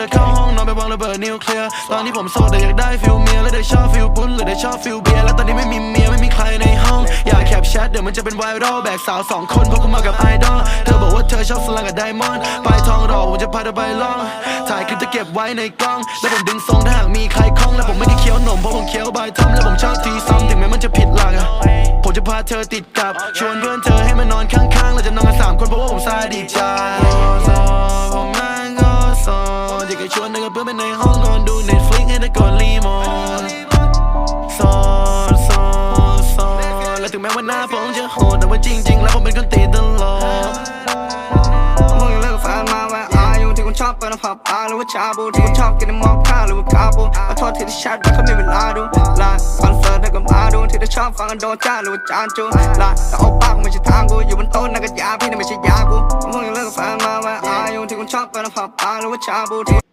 เธอเข้าห้องนอนไปวางระเบิดนิวเคลียร์ตอนนี้ผมโสดแต่อยากได้ฟิลเมียและได้ชอบฟิลปุ้นหรือได้ชอบฟิลเบียร์และตอนนี้ไม่มีเมียไม่มีใครในห้องอยากแคปแชทเดี๋ยวมันจะเป็นไวรัลแบกสาว2 คนเพราะกูมากับไอดอลเธอบอกว่าเธอชอบสลังกับไดมอนด์ไปทองหล่อผมจะพาเธอไปล่องถ่ายคลิปจะเก็บไว้ในกล้องแล้วผมดึงทรงถ้าหากมีใครคล้องแล้วผมไม่ได้เคี้ยวหนมเพราะผมเคี้ยวใบทอมแล้วผมชอบทีซ้ำถึงแม้มันจะผิดหลักผมจะพาเธอติดกับชวนเพื่อนเธอให้มานอนข้างๆเราจะนอนกัน3 คนเพราะว่าผมซาดิสใจผมนั่งก็โซอยากจะชวนเธอกับเพื่อนไปในห้องนอนดู Netflix ให้เธอกดรีโมทโซและถึงแม้ว่าหน้าผมจะโหดแต่ว่าจริงๆแล้วผมเป็นคนตีตลกมึงเลิกกับแฟนมาแวะอายุที่คุณชอบไปนะผับบาร์หรือว่าชาบูที่คุณชอบกินในมอคค่าหรือว่าคาปูขอโทษที่แชทไม่ค่อยมีเวลาดูไลน์คอนเสิร์ตได้ก็มาดูที่เธอชอบฟังกันโดนจ้าหรือว่าจานจูไลน์แต่โอป้าไม่ใช่ทางกูอยู่บนโต๊ะนั่นก็ยาพี่นั่นไม่ใช่ยากูมึงเลิกกับแฟนมาแวะอายุที่คุณชอบไปนะผับบาร์หรือว่าชาบูที่